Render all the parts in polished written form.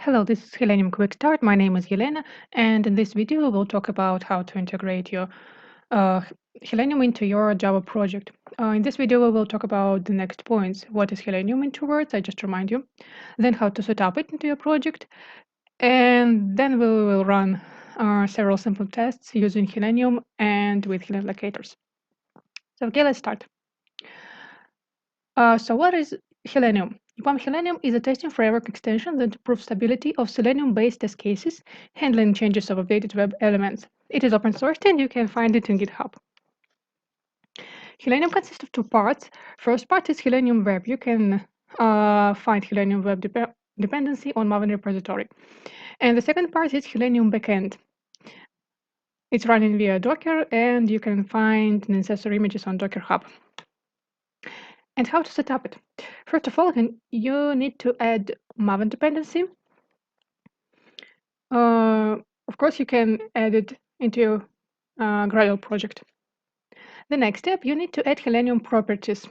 Hello, this is Healenium Quick Start. My name is Helena, and in this video, we'll talk about how to integrate your uh, Healenium into your Java project. In this video, we will talk about the next points. What is Healenium in 2 words? I just remind you. Then how to set up it into your project. And then we will run several simple tests using Healenium and with Healenium locators. So okay, let's start. So what is Healenium? EPAM Healenium is a testing framework extension that improves stability of Selenium-based test cases, handling changes of updated web elements. It is open source and you can find it in GitHub. Healenium consists of 2 parts. First part is Healenium Web. You can find Healenium Web dependency on Maven repository. And the second part is Healenium Backend. It's running via Docker, and you can find necessary images on Docker Hub. And how to set up it? First of all, you need to add Maven dependency. Of course, you can add it into your Gradle project. The next step, you need to add Healenium properties.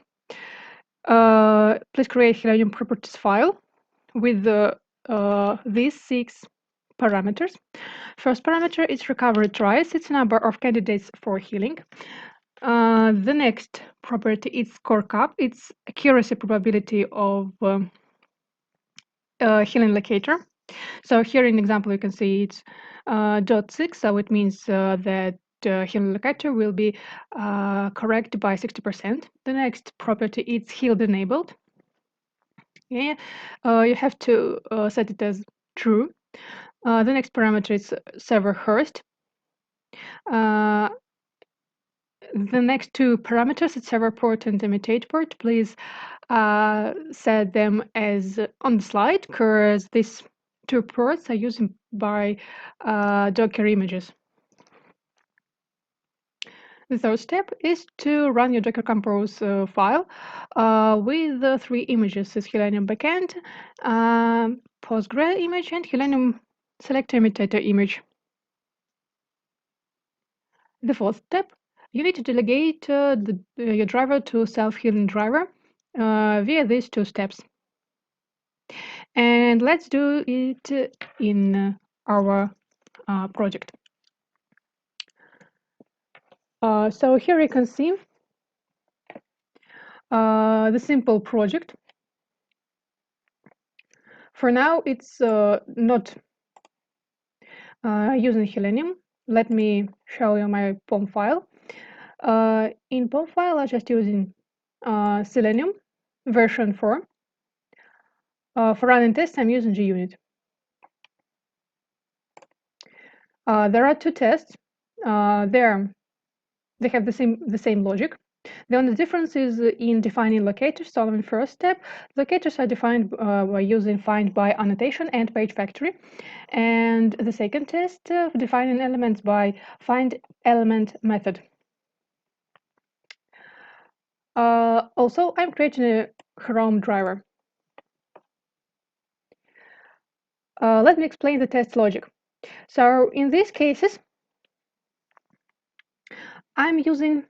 Please create Healenium properties file with these 6 parameters. First parameter is recovery tries. It's number of candidates for healing. The next property is score cap. It's accuracy probability of healing locator. So here in example, you can see it's .6. So it means that healing locator will be correct by 60%. The next property is healed enabled. Yeah, you have to set it as true. The next parameter is server host. The next 2 parameters, it's server port and imitate port. Please set them as on the slide because these 2 ports are used by Docker images. The third step is to run your Docker Compose file with the 3 images: is Healenium backend, Postgre image, and Healenium selector imitator image. The fourth step, you need to delegate your driver to self-healing driver via these 2 steps. And let's do it in our project. So here you can see the simple project. For now, it's not using Healenium. Let me show you my POM file. In POM file, I'm just using Selenium version 4. For running tests, I'm using JUnit. There are 2 tests. They have the same logic. The only difference is in defining locators. So in first step, locators are defined by using find by annotation and page factory. And the second test, defining elements by find element method. Also, I'm creating a Chrome driver. Let me explain the test logic. So in these cases, I'm using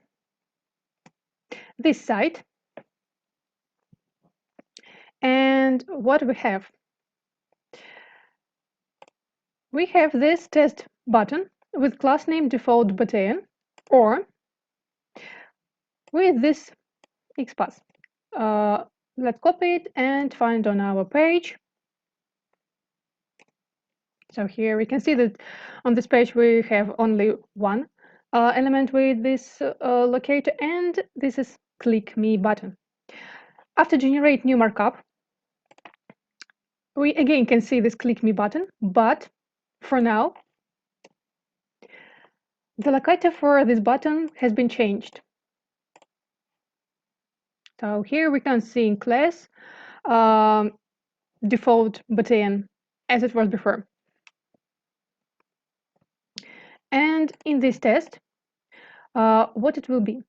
this site. And what we have? We have this test button with class name default button, or with this XPath. Let's copy it and find on our page. So here we can see that on this page we have only one element with this locator, and this is click me button. After generate new markup, we again can see this click me button, but for now, the locator for this button has been changed. So here we can see in class default button as it was before. And in this test, what it will be?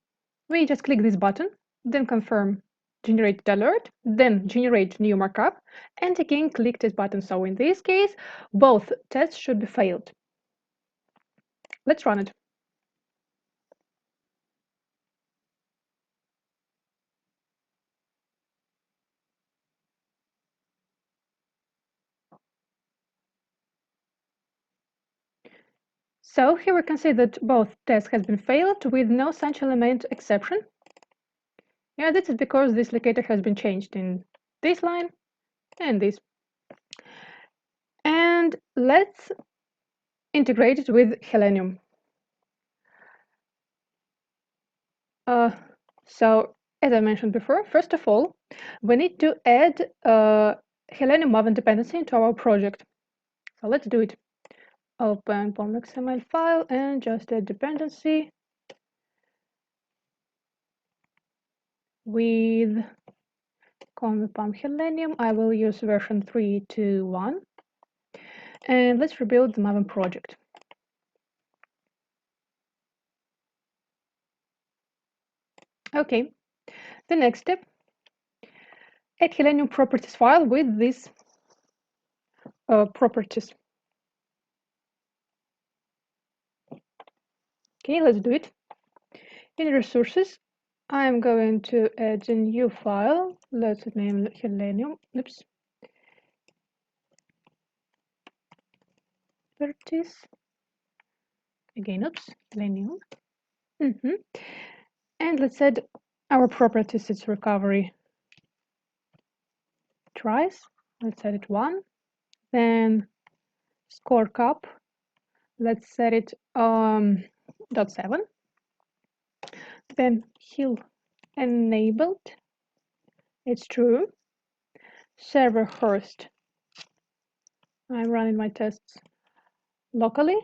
We just click this button, then confirm generated alert, then generate new markup, and again click this button. So in this case, both tests should be failed. Let's run it. So here we can see that both tests has been failed with no such element exception. Yeah, this is because this locator has been changed in this line and this. And let's integrate it with Healenium. So as I mentioned before, first of all, we need to add Healenium Maven dependency into our project. So let's do it. Open pom.xml file and just add dependency with pom Healenium. I will use version 3.2.1. And let's rebuild the Maven project. Okay, the next step, add Healenium properties file with these properties. Okay, let's do it. In resources, I'm going to add a new file. Let's name it Healenium. Oops. Properties. Again, oops. Healenium. And let's add our properties. It's recovery tries. Let's set it 1. Then score cup. Let's set it .7. Then heal enabled. It's true. Server host. I'm running my tests locally.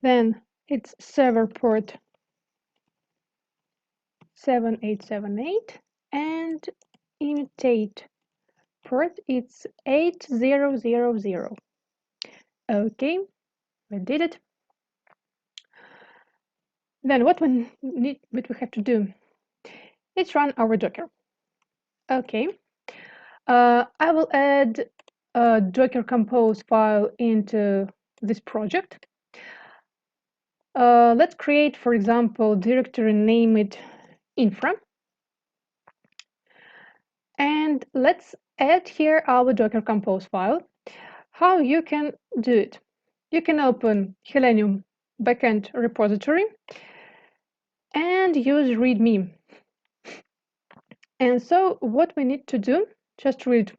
Then it's server port 7878 and imitate port it's 8000. Okay, we did it. Then what we have to do is run our Docker. Okay, I will add a Docker compose file into this project. Let's create, for example, directory, name it infra. And let's add here our Docker compose file. How you can do it? You can open Healenium backend repository and use readme. And so what we need to do, just read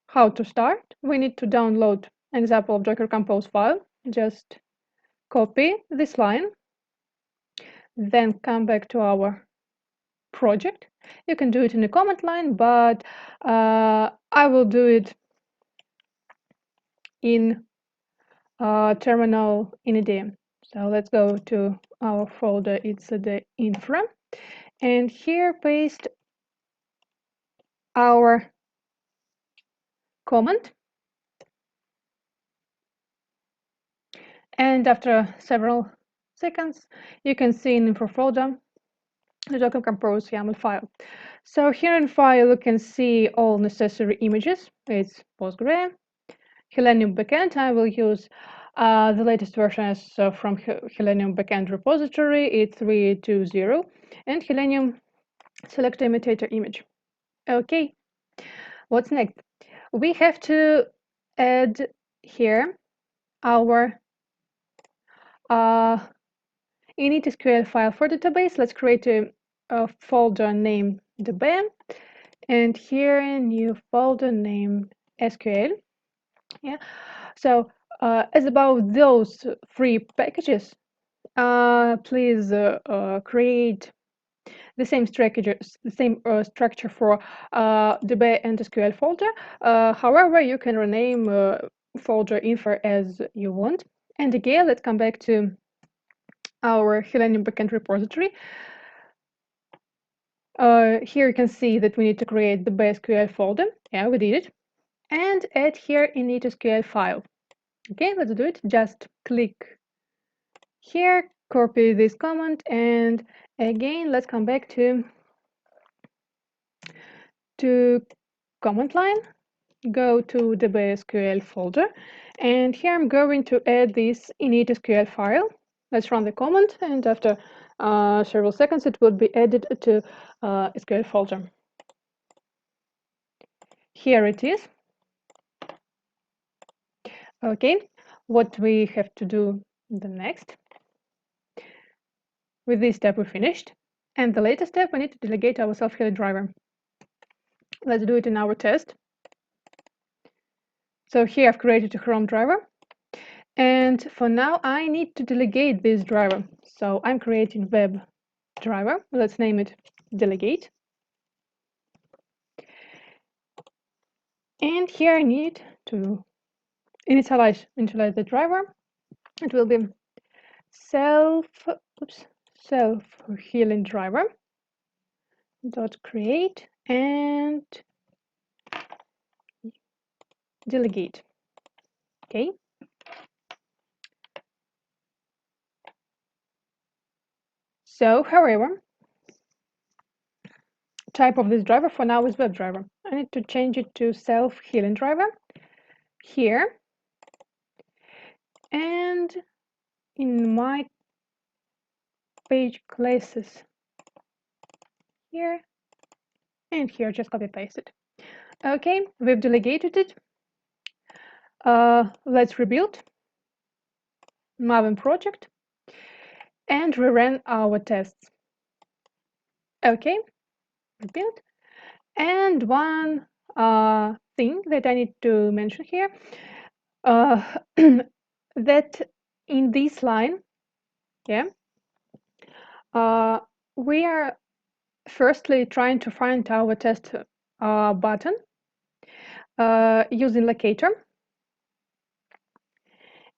how to start. We need to download an example of Docker compose file. Just copy this line, then come back to our project. You can do it in the command line, but I will do it in terminal init. So let's go to our folder. It's the infra, and here paste our command. And after several seconds, you can see in info folder the Docker compose YAML file. So here in file, you can see all necessary images. It's Postgre, Healenium backend. I will use the latest version from Healenium backend repository. It's 3.2.0, and Healenium selector imitator image. Okay, what's next? We have to add here our init SQL file for database. Let's create a folder named db, and here a new folder named SQL. Yeah. So as about those 3 packages, please create the same structure for db and SQL folder. However, you can rename folder info as you want. And again, let's come back to our Healenium backend repository. Here you can see that we need to create the SQL folder. Yeah, we did it. And add here init SQL file. Okay, let's do it. Just click here, copy this command, and again, let's come back to command line, go to the SQL folder, and here I'm going to add this init SQL file. Let's run the command, and after several seconds, it will be added to SQL folder. Here it is. Okay, what we have to do The next. With this step, we finished. And the latest step, we need to delegate our self-healing driver. Let's do it in our test. So here I've created a Chrome driver. And for now, I need to delegate this driver. So I'm creating web driver. Let's name it delegate. And here I need to initialize the driver. It will be self-healing driver dot create and delegate. Okay. So, however, type of this driver for now is web driver. I need to change it to self-healing driver here, and in my page classes here and here, just copy paste it. Okay, we've delegated it. Let's rebuild Maven project and rerun our tests. Okay, rebuild. And one thing that I need to mention here, that in this line, yeah, we are firstly trying to find our test button using locator.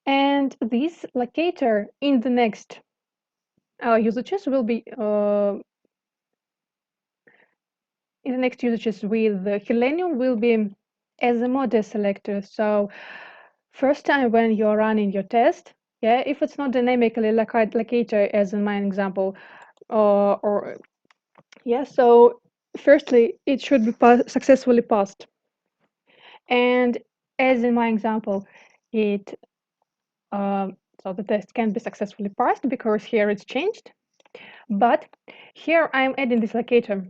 And this locator in the next usages will be in the next usages with Healenium will be as a model selector. So first time when you're running your test, yeah, if it's not dynamically locator as in my example, or yeah, so firstly it should be successfully passed. And as in my example, it so the test can be successfully parsed because here it's changed. But here I'm adding this locator.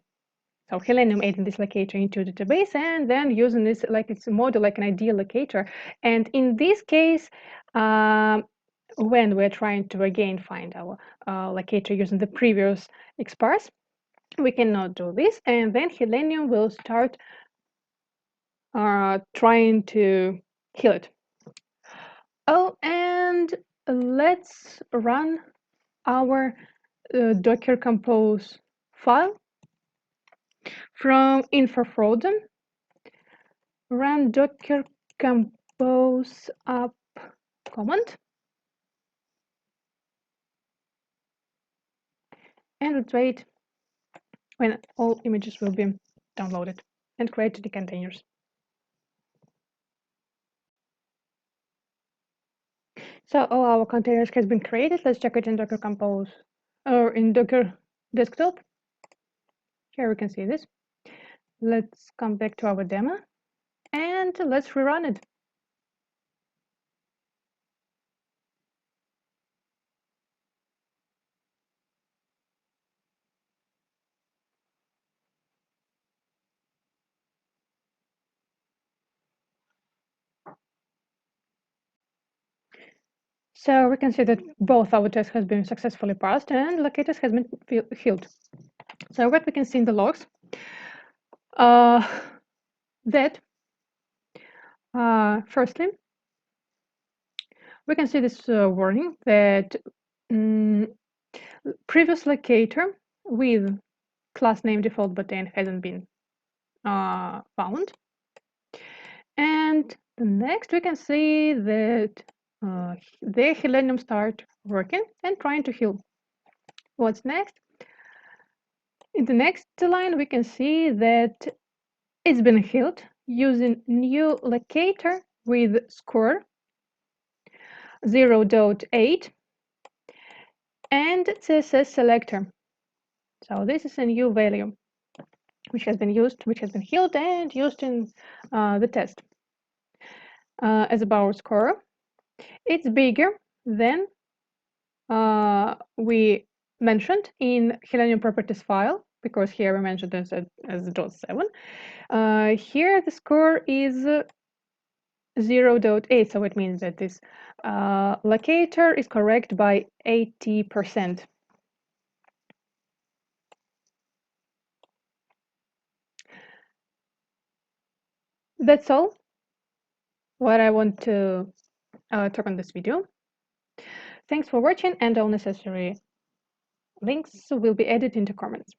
So Healenium adding this locator into the database and then using this like it's a model, like an ideal locator. And in this case, when we're trying to again find our locator using the previous XParse, we cannot do this. And then Healenium will start trying to heal it. Oh, and let's run our Docker Compose file from info-folder. Run Docker Compose up command. And let's wait when all images will be downloaded and create the containers. So all our containers has been created. Let's check it in Docker Compose or in Docker Desktop. Here we can see this. Let's come back to our demo and let's rerun it. So we can see that both our tests has been successfully passed and locators has been healed. So what we can see in the logs, that firstly, we can see this warning that previous locator with class name default button hasn't been found. And the next we can see that the Healenium start working and trying to heal. What's next? In the next line, we can see that it's been healed using new locator with score 0.8 and CSS selector. So this is a new value which has been healed and used in the test. As about score, it's bigger than we mentioned in Healenium properties file, because here we mentioned this as .7. Here the score is 0.8, so it means that this locator is correct by 80%. That's all what I want to talk on this video. Thanks for watching, and all necessary links will be added into comments.